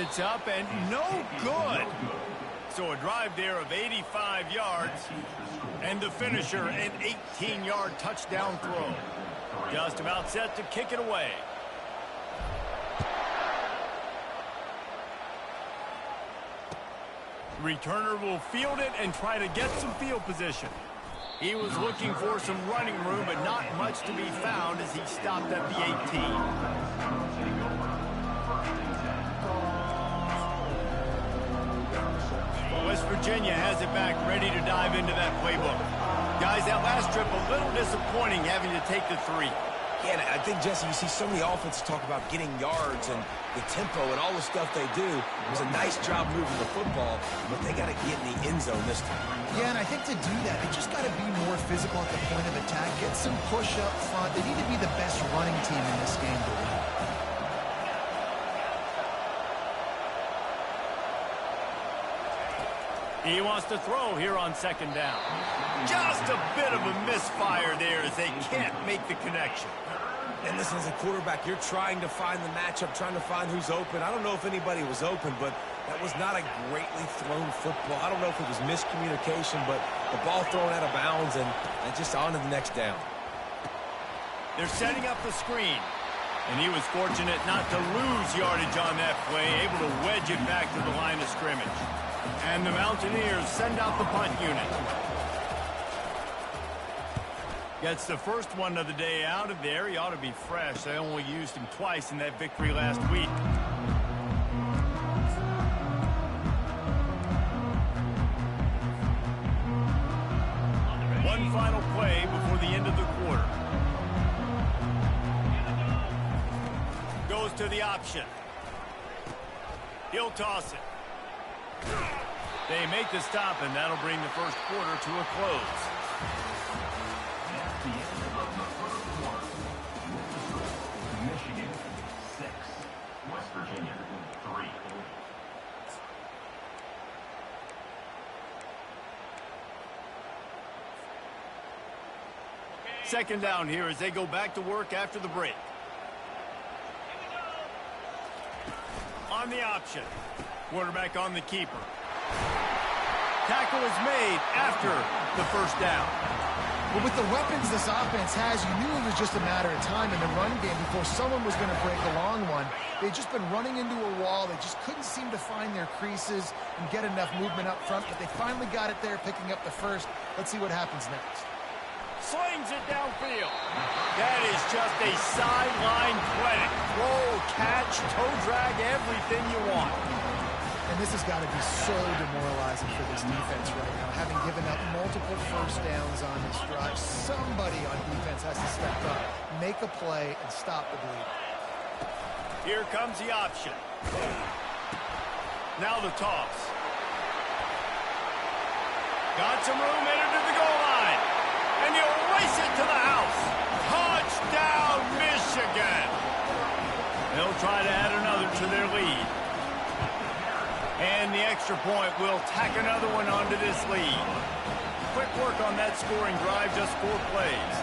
It's up and no good. So a drive there of 85 yards. And the finisher, an 18-yard touchdown throw. Just about set to kick it away. Returner will field it and try to get some field position. He was looking for some running room, but not much to be found as he stopped at the 18. West Virginia has it back, ready to dive into that playbook. Guys, that last trip a little disappointing, having to take the 3. Yeah, I think, Jesse, you see so many offenses talk about getting yards and the tempo and all the stuff they do. It was a nice job moving the football, but they got to get in the end zone this time. Yeah, and I think to do that, they just got to be more physical at the point of attack, get some push up front. They need to be the best running team in this game to win. He wants to throw here on second down. Just a bit of a misfire there as they can't make the connection. And listen, as a quarterback, you're trying to find the matchup, trying to find who's open. I don't know if anybody was open, but that was not a greatly thrown football. I don't know if it was miscommunication, but the ball thrown out of bounds and just on to the next down. They're setting up the screen. And he was fortunate not to lose yardage on that play, able to wedge it back to the line of scrimmage. And the Mountaineers send out the punt unit. Gets the first one of the day out of there. He ought to be fresh. They only used him twice in that victory last week. One final play before the end of the quarter. Goes to the option. He'll toss it. They make the stop, and that'll bring the first quarter to a close. Michigan 6, West Virginia 3. Second down here as they go back to work after the break. On the option. Quarterback on the keeper. Tackle is made after the first down. Well, with the weapons this offense has, you knew it was just a matter of time in the run game before someone was going to break a long one. They'd just been running into a wall. They just couldn't seem to find their creases and get enough movement up front, but they finally got it there, picking up the first. Let's see what happens next. Slings it downfield. That is just a sideline clinic. Roll, catch, toe drag, everything you want. And this has got to be so demoralizing for this defense right now. Having given up multiple first downs on this drive, somebody on defense has to step up, make a play, and stop the bleed. Here comes the option. Now the toss. Got some room, entered to the goal line. And he'll race it to the house. Touchdown, Michigan. They'll try to add another to their lead. And the extra point will tack another one onto this lead. Quick work on that scoring drive, just 4 plays.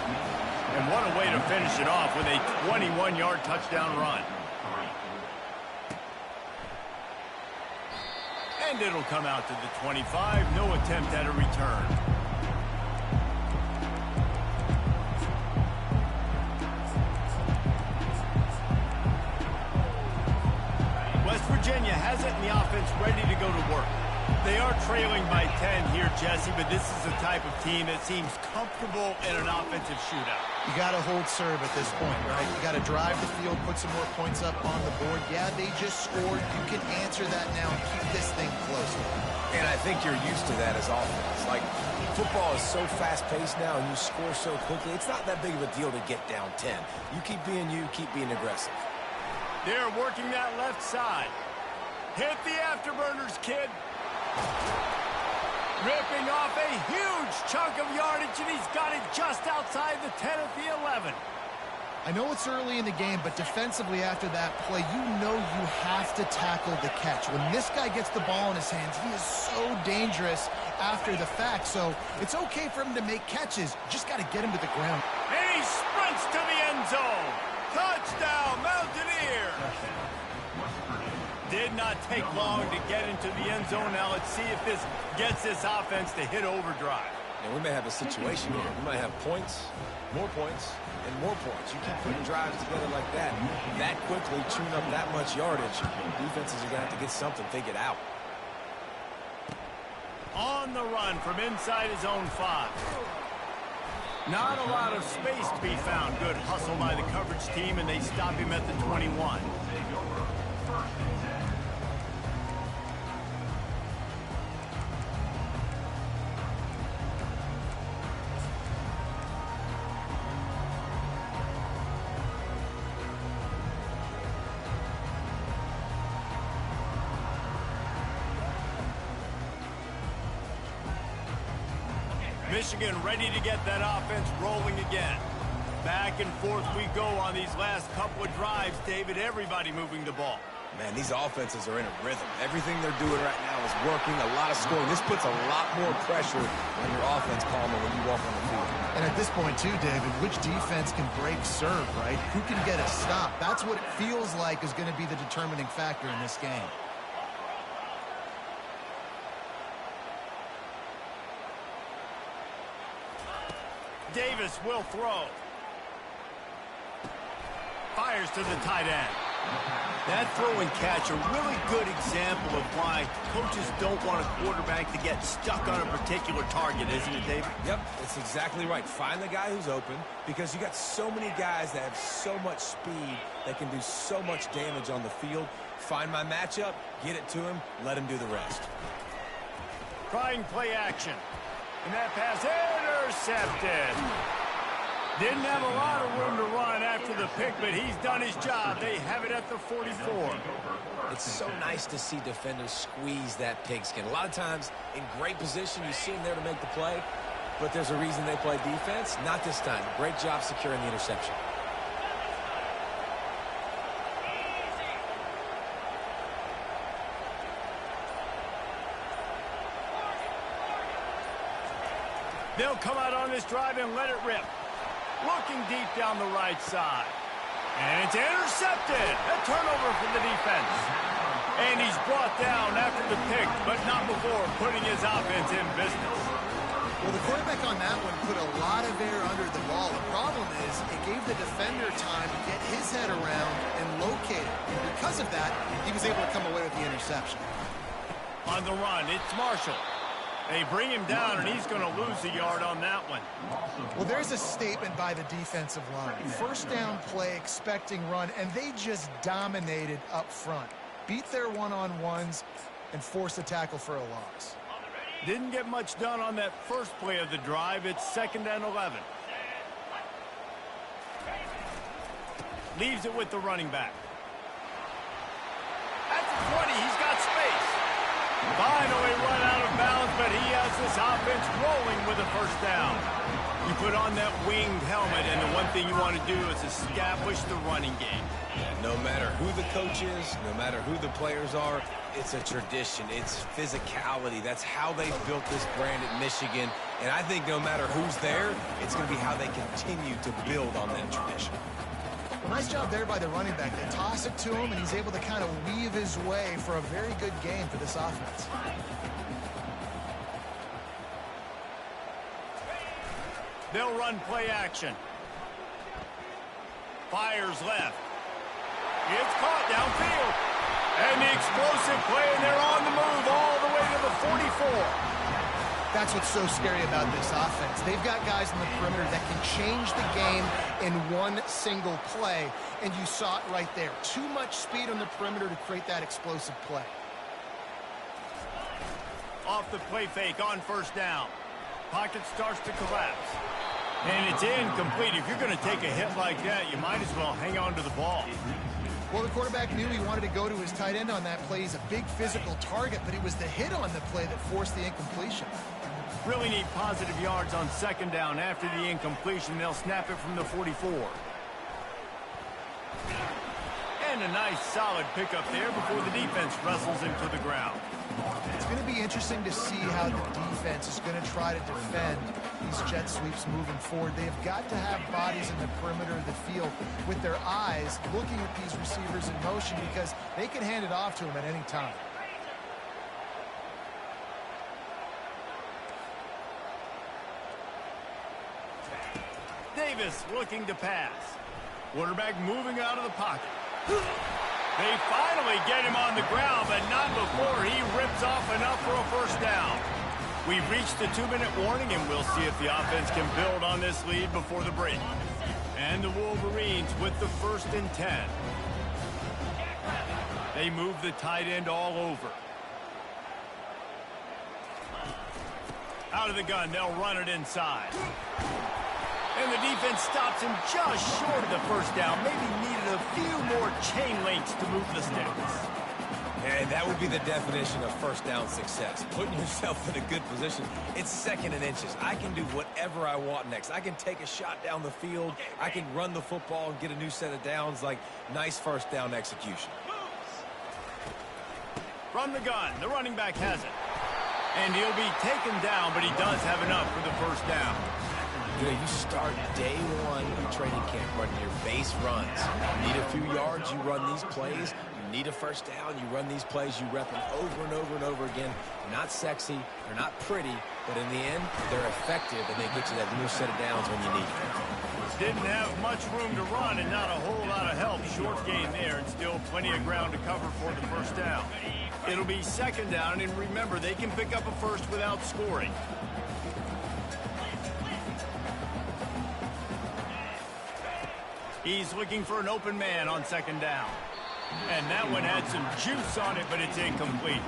And what a way to finish it off with a 21-yard touchdown run. And it'll come out to the 25. No attempt at a return. Virginia has it in the offense ready to go to work. They are trailing by 10 here, Jesse, but this is the type of team that seems comfortable in an offensive shootout. You got to hold serve at this point, right? You got to drive the field, put some more points up on the board. Yeah, they just scored. You can answer that now and keep this thing close. And I think you're used to that as offense. Like, football is so fast-paced now and you score so quickly, it's not that big of a deal to get down 10. You keep being aggressive. They're working that left side. Hit the afterburners, kid. Ripping off a huge chunk of yardage, and he's got it just outside the 10 at the 11. I know it's early in the game, but defensively after that play, you know you have to tackle the catch. When this guy gets the ball in his hands, he is so dangerous after the fact. So it's okay for him to make catches. Just got to get him to the ground. And he sprints to the end zone. Touchdown, Mountaineers. Did not take long to get into the end zone. Now let's see if this gets this offense to hit overdrive. And we may have a situation here. We might have points, and more points. You keep putting drives together like that quickly, tune up that much yardage, defenses are going to have to get something figured out. On the run from inside his own 5. Not a lot of space to be found. Good hustle by the coverage team, and they stop him at the 21. Michigan ready to get that offense rolling again. Back and forth we go on these last couple of drives, David. Everybody moving the ball. Man, these offenses are in a rhythm. Everything they're doing right now is working, a lot of scoring. This puts a lot more pressure on your offense, Palmer, when you walk on the field. And at this point, too, David, which defense can break serve, right? Who can get a stop? That's what it feels like is going to be the determining factor in this game. Davis will throw. Fires to the tight end. That throw and catch, a really good example of why coaches don't want a quarterback to get stuck on a particular target, isn't it, David? Yep, that's exactly right. Find the guy who's open, because you got so many guys that have so much speed that can do so much damage on the field. Find my matchup, get it to him, let him do the rest. Trying play action. And that pass intercepted. Didn't have a lot of room to run after the pick, but he's done his job. They have it at the 44. It's so nice to see defenders squeeze that pigskin. A lot of times, in great position, you see them there to make the play, but there's a reason they play defense. Not this time. Great job securing the interception. They'll come out on this drive and let it rip. Looking deep down the right side. And it's intercepted. A turnover for the defense. And he's brought down after the pick, but not before putting his offense in business. Well, the quarterback on that one put a lot of air under the ball. The problem is it gave the defender time to get his head around and locate it. And because of that, he was able to come away with the interception. On the run, it's Marshall. They bring him down, and he's going to lose a yard on that one. Well, there's a statement by the defensive line. First down play, expecting run, and they just dominated up front. Beat their one-on-ones and forced a tackle for a loss. Didn't get much done on that first play of the drive. It's 2nd and 11. Leaves it with the running back. At the 20, he's got space. Finally run out of bounds, but he has this offense rolling with a first down. You put on that winged helmet, and the one thing you want to do is establish the running game. No matter who the coach is, no matter who the players are, it's a tradition. It's physicality. That's how they built this brand at Michigan. And I think no matter who's there, it's going to be how they continue to build on that tradition. Well, nice job there by the running back. They toss it to him, and he's able to kind of weave his way for a very good game for this offense. They'll run play action. Fires left. It's caught downfield. And the explosive play, and they're on the move all the way to the 44. That's what's so scary about this offense. They've got guys in the perimeter that can change the game in one single play, and you saw it right there. Too much speed on the perimeter to create that explosive play. Off the play fake on first down. Pocket starts to collapse. And it's incomplete. If you're going to take a hit like that, you might as well hang on to the ball. Well, the quarterback knew he wanted to go to his tight end on that play. He's a big physical target, but it was the hit on the play that forced the incompletion. Really need positive yards on 2nd down. After the incompletion, they'll snap it from the 44. And a nice solid pickup there before the defense wrestles him to the ground. It's going to be interesting to see how the defense is going to try to defend these jet sweeps moving forward. They've got to have bodies in the perimeter of the field with their eyes looking at these receivers in motion because they can hand it off to them at any time. Davis looking to pass. Quarterback moving out of the pocket. They finally get him on the ground, but not before he rips off enough for a first down. We've reached the 2-minute warning, and we'll see if the offense can build on this lead before the break. And the Wolverines with the 1st and 10. They move the tight end all over. Out of the gun, they'll run it inside. And the defense stops him just short of the first down. Maybe needed a few more chain links to move the sticks. And that would be the definition of first down success. Putting yourself in a good position. It's 2nd and inches. I can do whatever I want next. I can take a shot down the field. I can run the football and get a new set of downs. Like, nice first down execution. From the gun, the running back has it. And he'll be taken down, but he does have enough for the first down. You know, you start day one of training camp running your base runs. You need a few yards, you run these plays. You need a first down, you run these plays. You rep them over and over and over again. They're not sexy, they're not pretty, but in the end, they're effective, and they get you that new set of downs when you need it. Didn't have much room to run and not a whole lot of help. Short gain there and still plenty of ground to cover for the first down. It'll be 2nd down, and remember, they can pick up a first without scoring. He's looking for an open man on 2nd down. And that one had some juice on it, but it's incomplete.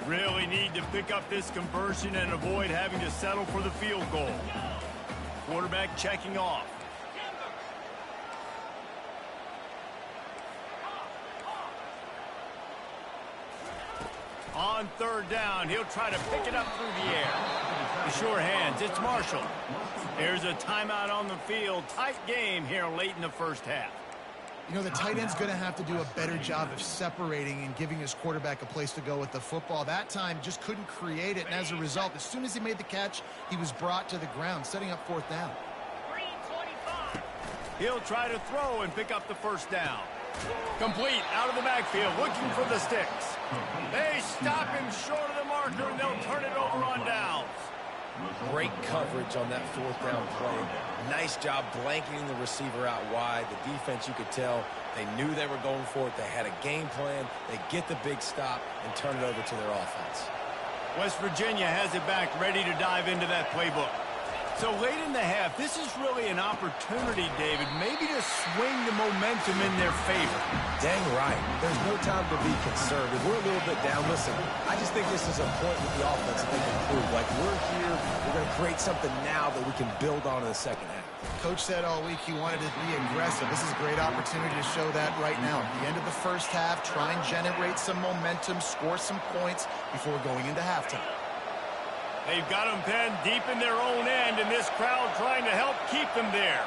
Really need to pick up this conversion and avoid having to settle for the field goal. Quarterback checking off. On 3rd down, he'll try to pick it up through the air. The sure hands, it's Marshall. There's a timeout on the field. Tight game here late in the first half. You know, the tight end's going to have to do a better job of separating and giving his quarterback a place to go with the football. That time, just couldn't create it, and as a result, as soon as he made the catch, he was brought to the ground, setting up 4th down. He'll try to throw and pick up the first down. Complete out of the backfield, looking for the sticks. They stop him short of the marker, and they'll turn it over on downs. Great coverage on that 4th down play. Nice job blanketing the receiver out wide. The defense, you could tell, they knew they were going for it. They had a game plan. They get the big stop and turn it over to their offense. West Virginia has it back, ready to dive into that playbook. So late in the half, this is really an opportunity, David, maybe to swing the momentum in their favor. Dang right. There's no time to be conservative. We're a little bit down. Listen, I just think this is a point with the offense that they can improve. Like, we're here, we're going to create something now that we can build on in the second half. Coach said all week he wanted to be aggressive. This is a great opportunity to show that right now. At the end of the first half, try and generate some momentum, score some points before going into halftime. They've got them penned deep in their own end, and this crowd trying to help keep them there.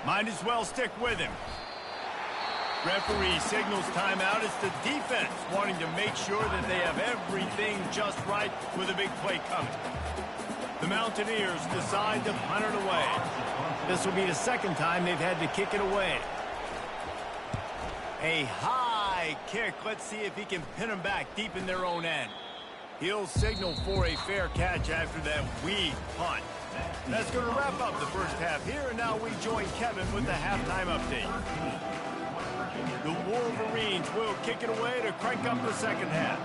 Might as well stick with him. Referee signals timeout. It's the defense wanting to make sure that they have everything just right with a big play coming. The Mountaineers decide to punt it away. This will be the 2nd time they've had to kick it away. A high kick. Let's see if he can pin them back deep in their own end. He'll signal for a fair catch after that weak punt. That's going to wrap up the first half here, and now we join Kevin with the halftime update. The Wolverines will kick it away to crank up the second half.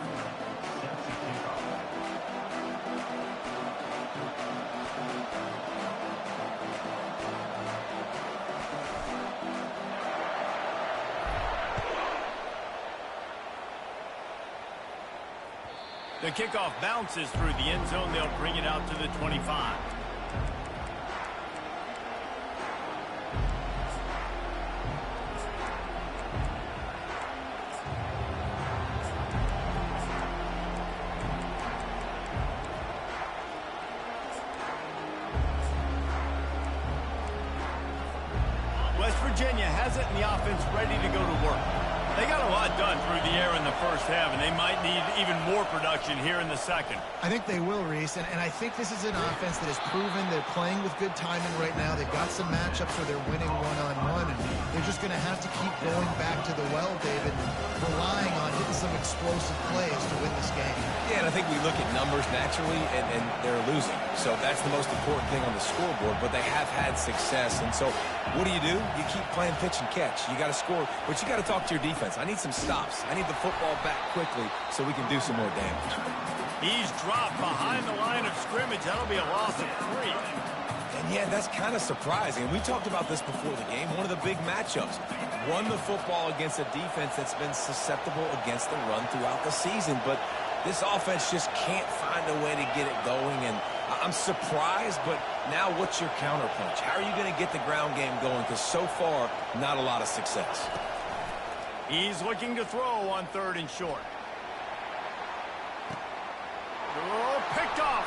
The kickoff bounces through the end zone. They'll bring it out to the 25. West Virginia has it in the offense ready to go to work. They got a lot done through the air in the first half, and they might need even more production here in the second. I think they will, Reese, and I think this is an offense that has proven they're playing with good timing right now. They've got some matchups where they're winning one-on-one, and they're just going to have to keep going back to the well, David, relying on hitting some explosive plays to win this game. Yeah, and I think we look at numbers naturally, and they're losing. So that's the most important thing on the scoreboard, but they have had success. And so what do? You keep playing pitch and catch. You got to score, but you got to talk to your defense. I need some stops. I need the football back quickly so we can do some more damage. He's dropped behind the line of scrimmage. That'll be a loss of 3. And yeah, that's kind of surprising. We talked about this before the game. One of the big matchups. Won the football against a defense that's been susceptible against the run throughout the season, but this offense just can't find a way to get it going, and I'm surprised, but now what's your counterpunch? How are you going to get the ground game going? Because so far, not a lot of success. He's looking to throw on 3rd and short. Oh, picked off.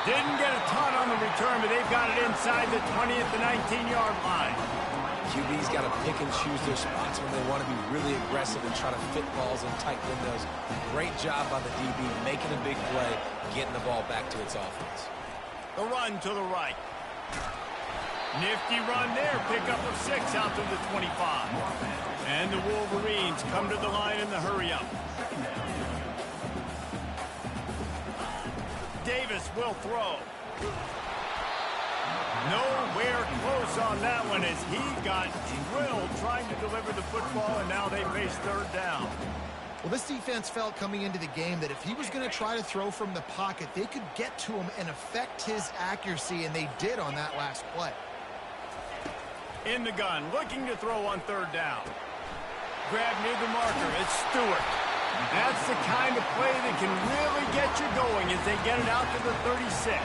Didn't get a ton on the return, but they've got it inside the 20 at the 19-yard line. QB's got to pick and choose their spots when they want to be really aggressive and try to fit balls in tight windows. Great job by the DB, making a big play, getting the ball back to its offense. The run to the right. Nifty run there. Pickup of 6 out to the 25. And the Wolverines come to the line in the hurry-up. Davis will throw. Nowhere close on that one as he got drilled trying to deliver the football, and now they face 3rd down. Well, this defense felt coming into the game that if he was going to try to throw from the pocket, they could get to him and affect his accuracy, and they did on that last play. In the gun, looking to throw on 3rd down. Grab near the marker, it's Stewart. That's the kind of play that can really get you going as they get it out to the 36.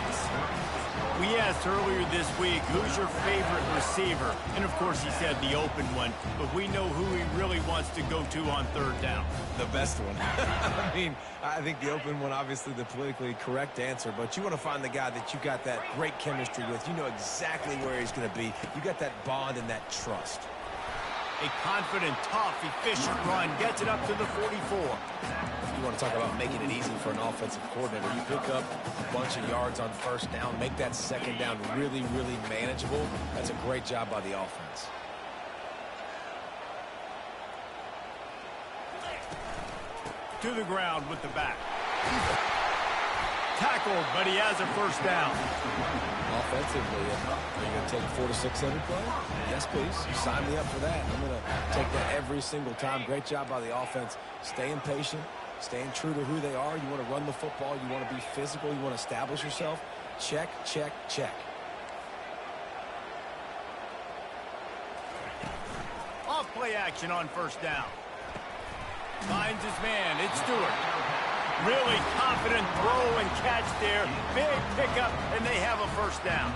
We asked earlier this week, who's your favorite receiver? And, of course, he said the open one, but we know who he really wants to go to on 3rd down. The best one. I mean, I think the open one, obviously the politically correct answer, but you want to find the guy that you got that great chemistry with. You know exactly where he's going to be. You got that bond and that trust. A confident, tough, efficient run gets it up to the 44. You want to talk about making it easy for an offensive coordinator. You pick up a bunch of yards on 1st down, make that 2nd down really, really manageable. That's a great job by the offense. To the ground with the back. Tackled, but he has a 1st down. Offensively, are you going to take 4 to 6 every play? Yes, please. Sign me up for that. I'm going to take that every single time. Great job by the offense. Staying patient, staying true to who they are. You want to run the football. You want to be physical. You want to establish yourself. Check, check, check. Off play action on 1st down. Finds his man. It's Stewart. Really confident throw and catch there. Big pickup, and they have a 1st down.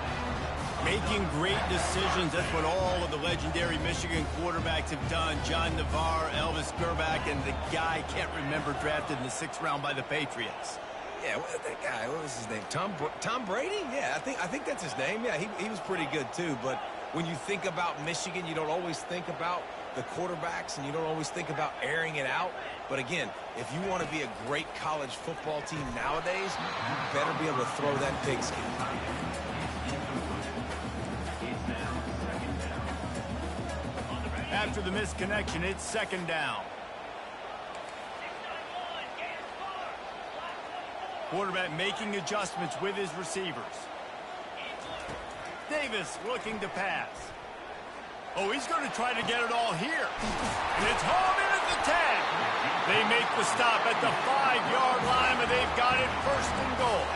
Making great decisions. That's what all of the legendary Michigan quarterbacks have done. John Navarre, Elvis Gerbach, and the guy, can't remember, drafted in the 6th round by the Patriots. Yeah, that guy, what was his name? Tom Brady? Yeah, I think that's his name. Yeah, he was pretty good too. But when you think about Michigan, you don't always think about the quarterbacks, and you don't always think about airing it out. But again, if you want to be a great college football team nowadays, you better be able to throw that pigskin. After the misconnection, it's 2nd down. Quarterback making adjustments with his receivers. Davis looking to pass. Oh, he's going to try to get it all here. And it's home in at the 10. They make the stop at the 5-yard line, but they've got it 1st and goal.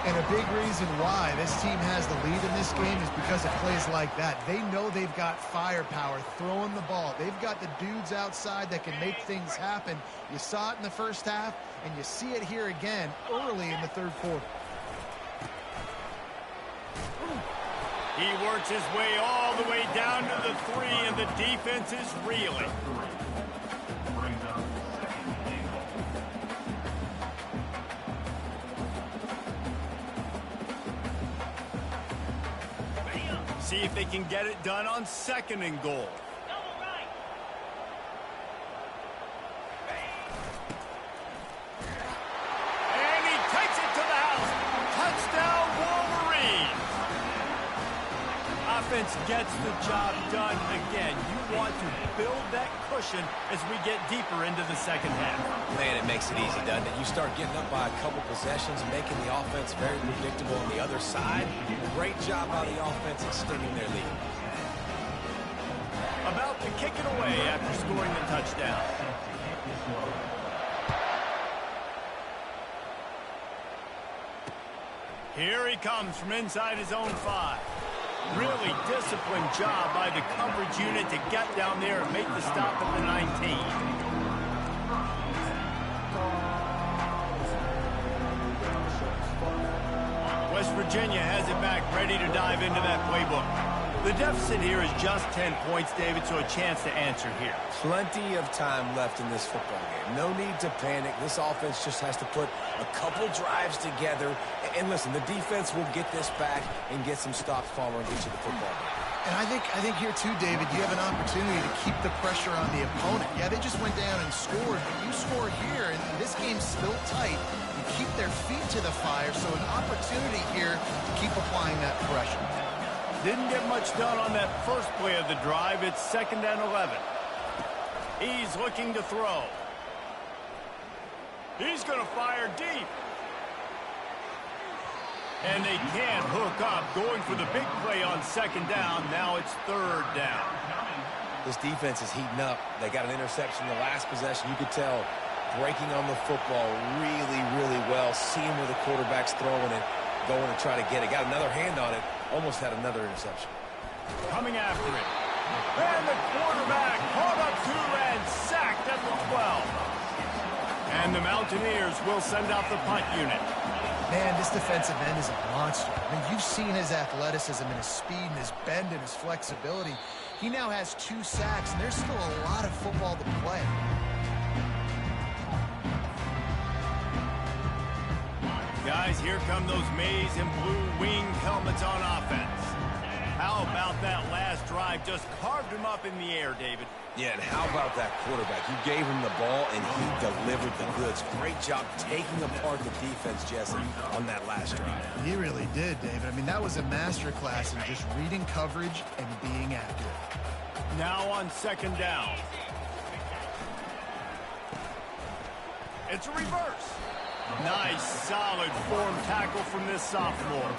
And a big reason why this team has the lead in this game is because of plays like that. They know they've got firepower throwing the ball. They've got the dudes outside that can make things happen. You saw it in the first half, and you see it here again early in the third quarter. He works his way all the way down to the 3, and the defense is reeling. See if they can get it done on 2nd and goal. And he takes it to the house. Touchdown, Wolverines. Offense gets the job done again. You want to build that cushion as we get deeper into the second half. Man, it makes it easy, doesn't it? You start getting up by a couple possessions, making the offense very predictable on the other side. Great job by the offense extending their lead. About to kick it away after scoring the touchdown. Here he comes from inside his own 5. Really disciplined job by the coverage unit to get down there and make the stop at the 19. West Virginia has it back, ready to dive into that playbook. The deficit here is just 10 points, David, so a chance to answer here. Plenty of time left in this football game. No need to panic. This offense just has to put a couple drives together. And listen, the defense will get this back and get some stops following each of the football game. And I think here too, David, you have an opportunity to keep the pressure on the opponent. Yeah, they just went down and scored, but you score here, and this game's still tight. You keep their feet to the fire, so an opportunity here to keep applying that pressure. Didn't get much done on that first play of the drive. It's 2nd and 11. He's looking to throw. He's going to fire deep. And they can't hook up, going for the big play on 2nd down. Now it's 3rd down. This defense is heating up. They got an interception in the last possession. You could tell breaking on the football really, really well, seeing where the quarterback's throwing it, going to try to get it. Got another hand on it. Almost had another interception. Coming after it. And the quarterback caught up to and sacked at the 12. And the Mountaineers will send out the punt unit. Man, this defensive end is a monster. I mean, you've seen his athleticism and his speed and his bend and his flexibility. He now has 2 sacks, and there's still a lot of football to play. Guys, here come those maize and blue winged helmets on offense. How about that last drive? Just carved him up in the air, David. Yeah, and how about that quarterback? You gave him the ball, and he delivered the goods. Great job taking apart the defense, Jesse, on that last drive. He really did, David. I mean, that was a masterclass in just reading coverage and being accurate. Now on 2nd down. It's a reverse. Nice, solid form tackle from this sophomore.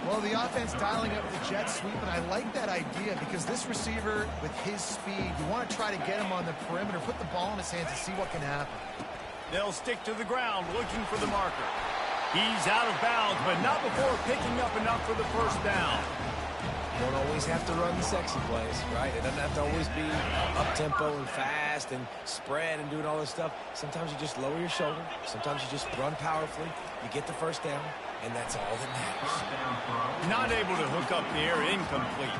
Well, the offense dialing up the jet sweep, and I like that idea because this receiver, with his speed, you want to try to get him on the perimeter, put the ball in his hands and see what can happen. They'll stick to the ground looking for the marker. He's out of bounds, but not before picking up enough for the 1st down. You don't always have to run the sexy plays, right? It doesn't have to always be up-tempo and fast and spread and doing all this stuff. Sometimes you just lower your shoulder. Sometimes you just run powerfully. You get the 1st down, and that's all that matters. Not able to hook up there, incomplete.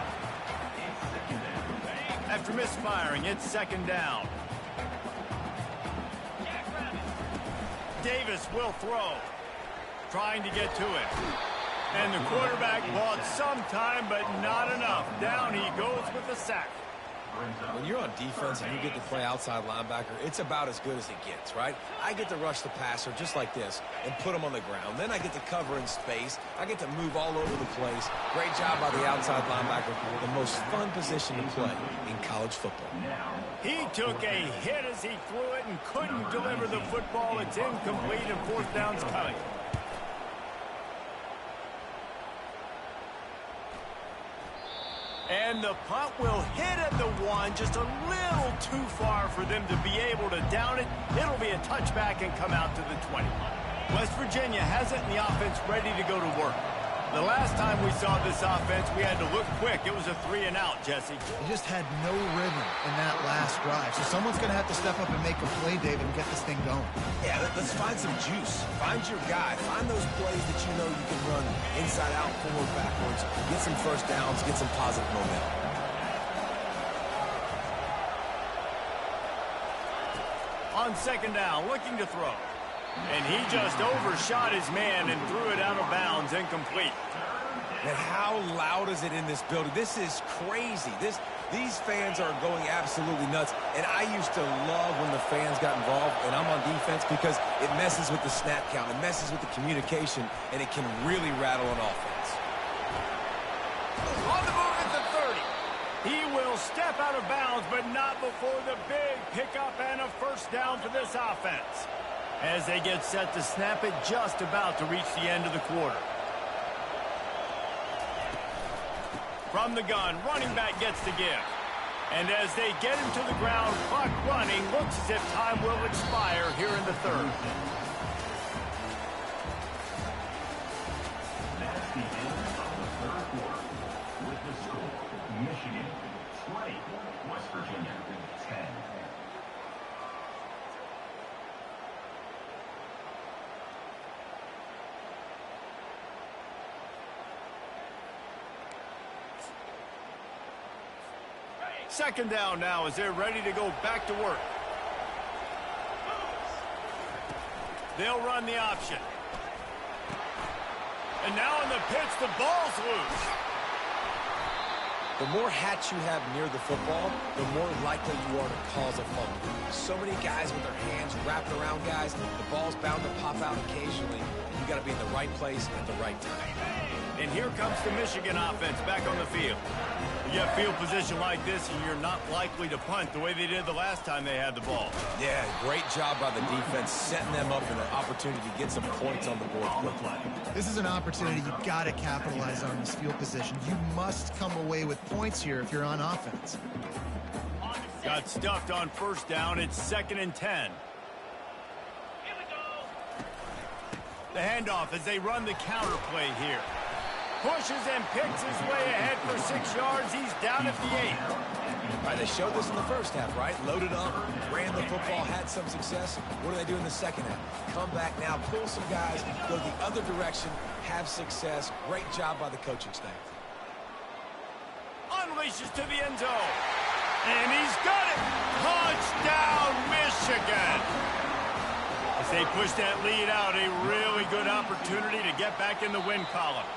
After misfiring, it's 2nd down. Davis will throw. Trying to get to it. And the quarterback bought some time, but not enough. Down he goes with the sack. When you're on defense and you get to play outside linebacker, it's about as good as it gets, right? I get to rush the passer just like this and put him on the ground. Then I get to cover in space. I get to move all over the place. Great job by the outside linebacker. The most fun position to play in college football. He took a hit as he threw it and couldn't deliver the football. It's incomplete and 4th down's coming. And the punt will hit at the 1, just a little too far for them to be able to down it. It'll be a touchback and come out to the 20. West Virginia has it in the offense ready to go to work. The last time we saw this offense, we had to look quick. It was a 3-and-out, Jesse. He just had no rhythm in that last drive. So someone's going to have to step up and make a play, David, and get this thing going. Yeah, let's find some juice. Find your guy. Find those plays that you know you can run inside out, forward, backwards. Get some first downs. Get some positive momentum. On second down, looking to throw. And he just overshot his man and threw it out of bounds, incomplete. And how loud is it in this building? This is crazy. These fans are going absolutely nuts. And I used to love when the fans got involved, and I'm on defense, because it messes with the snap count. It messes with the communication, and it can really rattle an offense. On the move at the 30. He will step out of bounds, but not before the big pickup and a first down for this offense. As they get set to snap it, just about to reach the end of the quarter. From the gun, running back gets the give. And as they get him to the ground, clock running, looks as if time will expire here in the third. That's the end of the third quarter. With the score, Michigan 20, West Virginia 10. Second down now as they're ready to go back to work. They'll run the option. And now in the pitch, the ball's loose. The more hats you have near the football, the more likely you are to cause a fumble. So many guys with their hands wrapping around guys, the ball's bound to pop out occasionally. You got to be in the right place at the right time. And here comes the Michigan offense back on the field. You get field position like this, and you're not likely to punt the way they did the last time they had the ball. Yeah, great job by the defense, setting them up in an opportunity to get some points on the board quickly. This is an opportunity you've got to capitalize on this field position. You must come away with points here if you're on offense. Got stuffed on first down. It's 2nd and 10. The handoff as they run the counter play here. Pushes and picks his way ahead for 6 yards. He's down at the 8. All right, they showed this in the first half, right? Loaded up, ran the football, had some success. What do they do in the second half? Come back now, pull some guys, go the other direction, have success. Great job by the coaching staff. Unleashes to the end zone. And he's got it. Touchdown, Michigan. As they push that lead out, a really good opportunity to get back in the win column.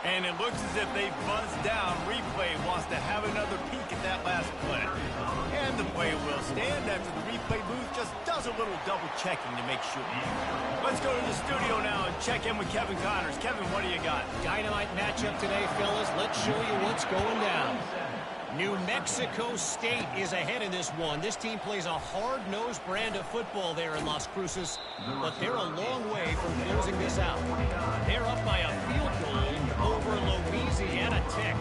And it looks as if they buzzed down. Replay wants to have another peek at that last play. And the play will stand after the replay booth just does a little double checking to make sure. Let's go to the studio now and check in with Kevin Connors. Kevin, what do you got? Dynamite matchup today, fellas. Let's show you what's going down. New Mexico State is ahead in this one. This team plays a hard-nosed brand of football there in Las Cruces, but they're a long way from closing this out. They're up by a field goal over Louisiana Tech.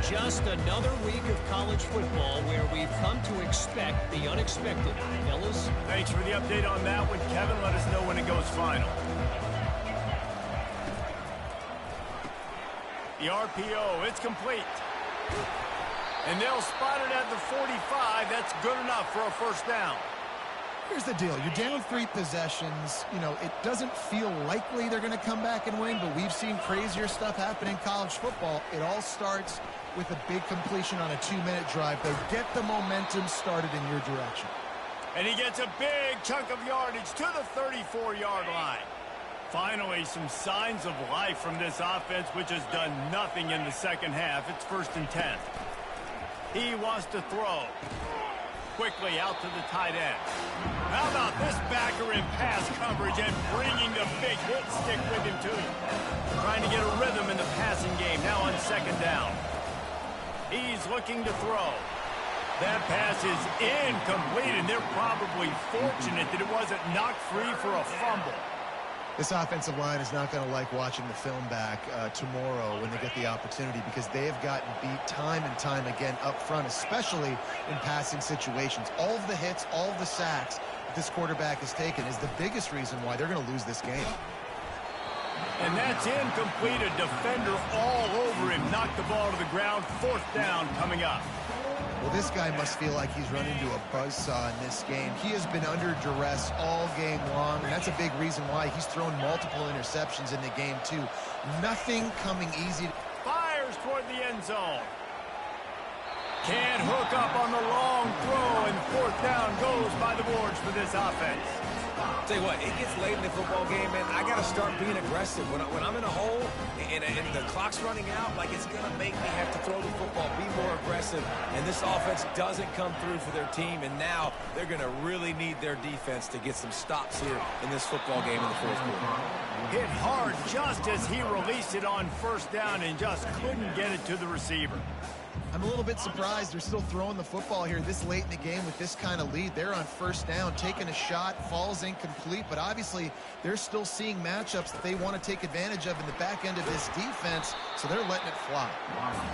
Just another week of college football where we've come to expect the unexpected. Fellas? Thanks for the update on that one, Kevin. Let us know when it goes final. The RPO, it's complete. And they'll spot it at the 45. That's good enough for a first down. Here's the deal. You're down 3 possessions. You know, it doesn't feel likely they're going to come back and win, but we've seen crazier stuff happen in college football. It all starts with a big completion on a 2-minute drive. They'll get the momentum started in your direction. And he gets a big chunk of yardage to the 34-yard line. Finally, some signs of life from this offense, which has done nothing in the second half. It's 1st and 10. He wants to throw. Quickly out to the tight end. How about this backer in pass coverage and bringing the big hit stick with him, too? Trying to get a rhythm in the passing game now on 2nd down. He's looking to throw. That pass is incomplete, and they're probably fortunate that it wasn't knocked free for a fumble. This offensive line is not going to like watching the film back tomorrow when they get the opportunity, because they have gotten beat time and time again up front, especially in passing situations. All of the hits, all of the sacks, this quarterback has taken is the biggest reason why they're going to lose this game. And that's incomplete. A defender all over him. Knocked the ball to the ground. 4th down coming up. Well, this guy must feel like he's run into a buzzsaw in this game. He has been under duress all game long, and that's a big reason why he's thrown multiple interceptions in the game, too. Nothing coming easy. Fires toward the end zone. Can't hook up on the long throw, and 4th down goes by the boards for this offense. Tell you what, it gets late in the football game, man. I got to start being aggressive. When I'm in a hole and the clock's running out, like, it's going to make me have to throw the football, be more aggressive. And this offense doesn't come through for their team, and now they're going to really need their defense to get some stops here in this football game in the 4th quarter. Hit hard just as he released it on 1st down and just couldn't get it to the receiver. I'm a little bit surprised they're still throwing the football here this late in the game with this kind of lead. They're on 1st down, taking a shot, falls incomplete, but obviously they're still seeing matchups that they want to take advantage of in the back end of this defense, so they're letting it fly.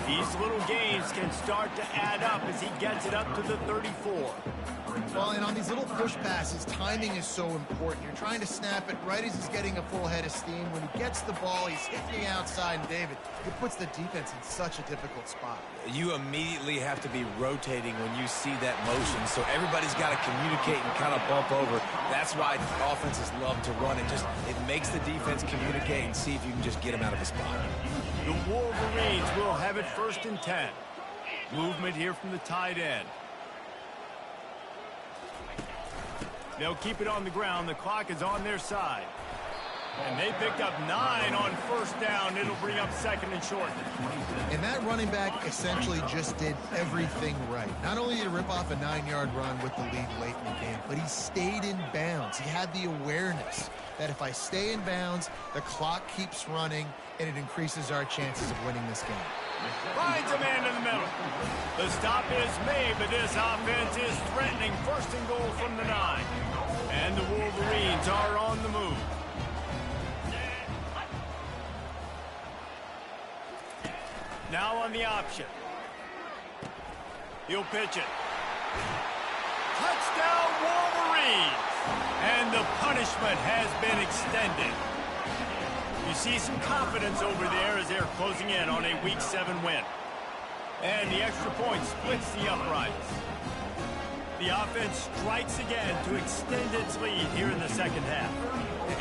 These little gains can start to add up as he gets it up to the 34. Well, and on these little push passes, timing is so important. You're trying to snap it right as he's getting a full head of steam. When he gets the ball, he's hitting the outside, and David, it puts the defense in such a difficult spot. You immediately have to be rotating when you see that motion, so everybody's got to communicate and kind of bump over. That's why offenses love to run it. It makes the defense communicate and see if you can just get him out of a spot. The Wolverines will have it 1st and 10. Movement here from the tight end. They'll keep it on the ground. The clock is on their side. And they picked up 9 on 1st down. It'll bring up 2nd and short. And that running back essentially just did everything right. Not only did he rip off a 9-yard run with the lead late in the game, but he stayed in bounds. He had the awareness that if I stay in bounds, the clock keeps running, and it increases our chances of winning this game. Finds a man in the middle. The stop is made, but this offense is threatening. 1st and goal from the 9. And the Wolverines are on the move. Now on the option. He'll pitch it. Touchdown Wolverines! And the punishment has been extended. You see some confidence over there as they're closing in on a Week 7 win. And the extra point splits the uprights. The offense strikes again to extend its lead here in the 2nd half.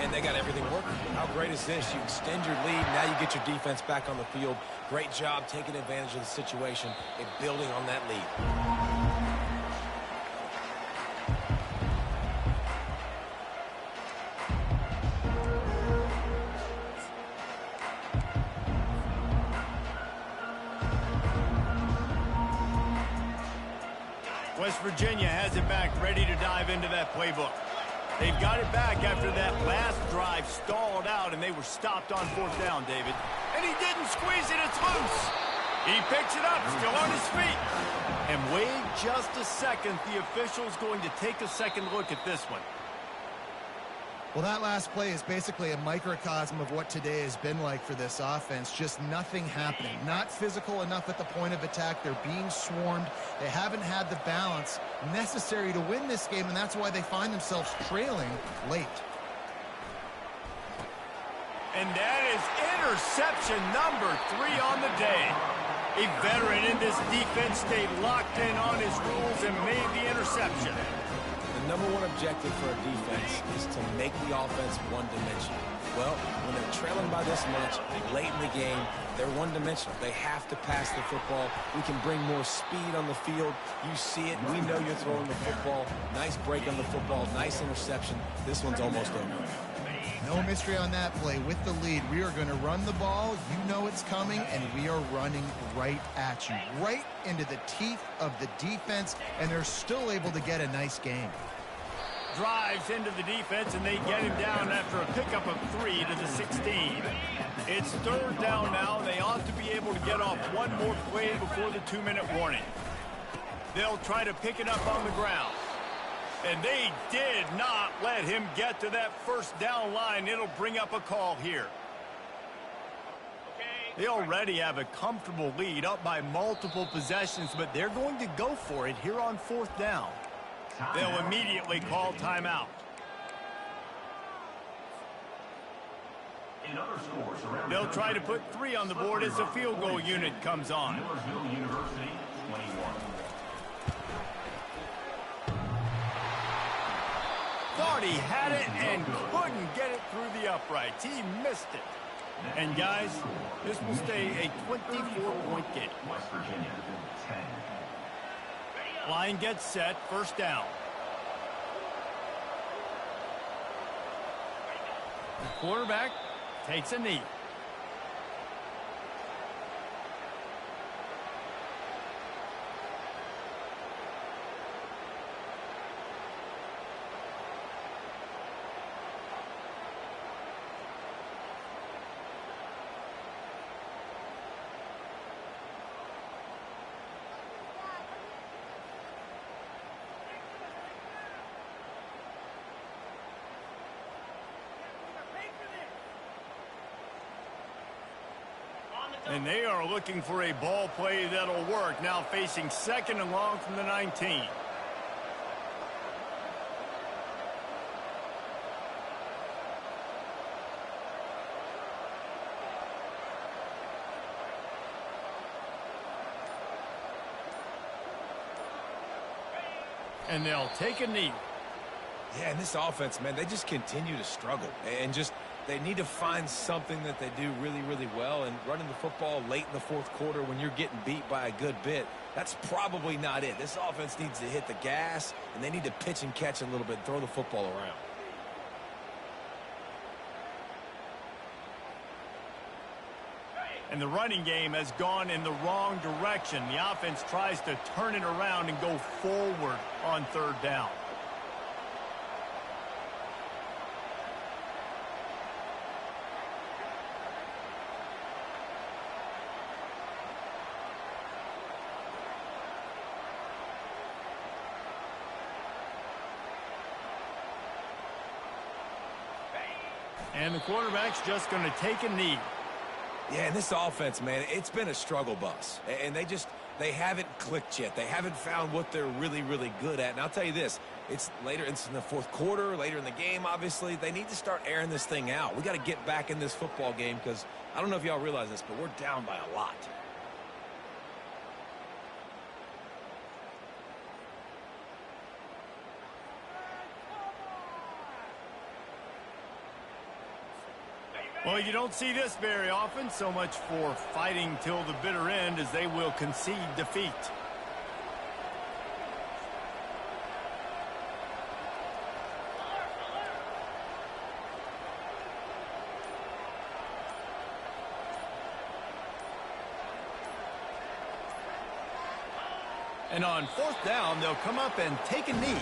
And they got everything working. How great is this? You extend your lead, now you get your defense back on the field. Great job taking advantage of the situation and building on that lead. West Virginia has it back, ready to dive into that playbook. They've got it back after that last drive stalled out, and they were stopped on 4th down, David. And he didn't squeeze it. It's loose. He picks it up, still on his feet. And wait just a second. The official's going to take a second look at this one. Well, that last play is basically a microcosm of what today has been like for this offense. Just nothing happening. Not physical enough at the point of attack. They're being swarmed. They haven't had the balance necessary to win this game, and that's why they find themselves trailing late. And that is interception number 3 on the day. A veteran in this defense stayed locked in on his rules and made the interception. The number one objective for a defense is to make the offense one-dimensional. Well, when they're trailing by this much, late in the game, they're one-dimensional. They have to pass the football. We can bring more speed on the field. You see it. We know you're throwing the football. Nice break on the football. Nice interception. This one's almost over. No mystery on that play. With the lead, we are going to run the ball. You know it's coming, and we are running right at you, right into the teeth of the defense, and they're still able to get a nice game. Drives into the defense, and they get him down after a pickup of 3 to the 16. It's 3rd down now. They ought to be able to get off one more play before the 2-minute warning. They'll try to pick it up on the ground. And they did not let him get to that 1st down line. It'll bring up a call here. They already have a comfortable lead, up by multiple possessions, but they're going to go for it here on 4th down. They'll immediately call timeout. In other scores around They'll try to put 3 on the board as the field goal unit comes on. Millersville University, 21. Thought he had it and couldn't get it through the uprights. He missed it. And guys, this will stay a 24-point game. West Virginia, 10. Line gets set, first down. The quarterback takes a knee. And they are looking for a ball play that'll work. Now facing 2nd and long from the 19. And they'll take a knee. Yeah, and this offense, man, they just continue to struggle. And just, they need to find something that they do really, really well. And running the football late in the 4th quarter when you're getting beat by a good bit, that's probably not it. This offense needs to hit the gas, and they need to pitch and catch a little bit, throw the football around. And the running game has gone in the wrong direction. The offense tries to turn it around and go forward on 3rd down. And the quarterback's just going to take a knee. Yeah, and this offense, man, it's been a struggle bus. And they haven't clicked yet. They haven't found what they're really, really good at. And I'll tell you this, it's later, it's in the 4th quarter, later in the game, obviously. They need to start airing this thing out. We got to get back in this football game because I don't know if y'all realize this, but we're down by a lot. Well, you don't see this very often. So much for fighting till the bitter end as they will concede defeat. And on 4th down, they'll come up and take a knee.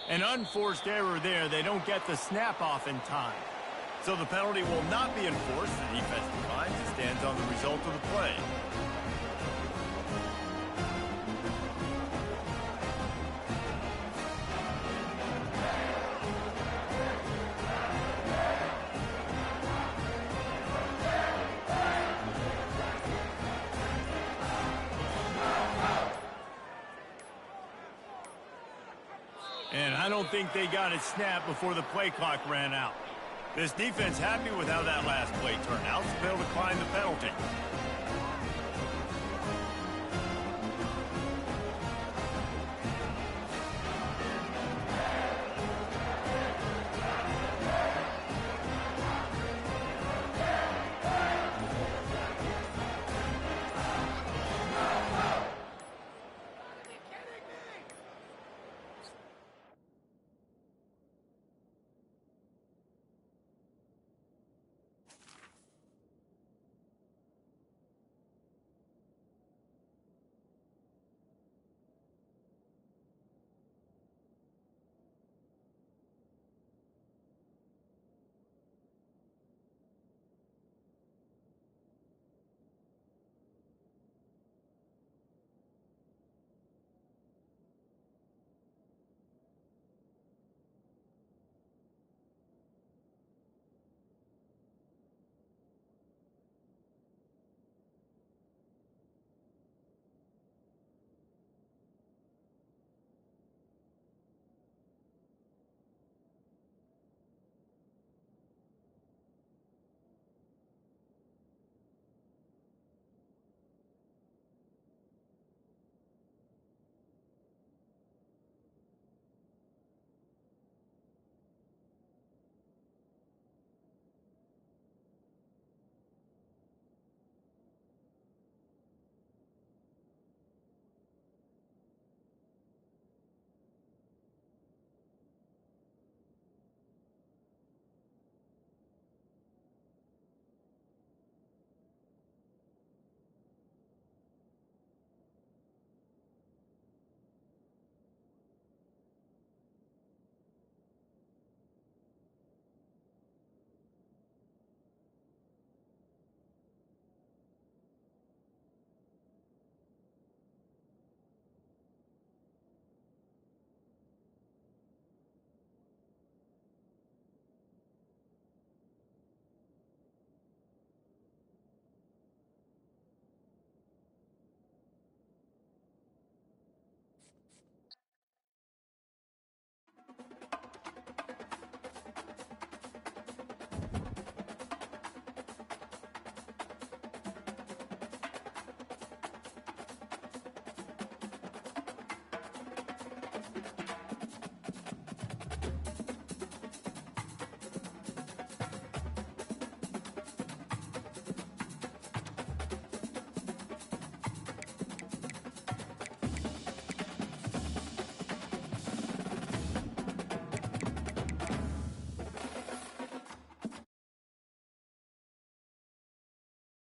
An unforced error there. They don't get the snap off in time. So the penalty will not be enforced. The defense declines and stands on the result of the play. And I don't think they got it snapped before the play clock ran out. This defense happy with how that last play turned out, so they'll decline the penalty.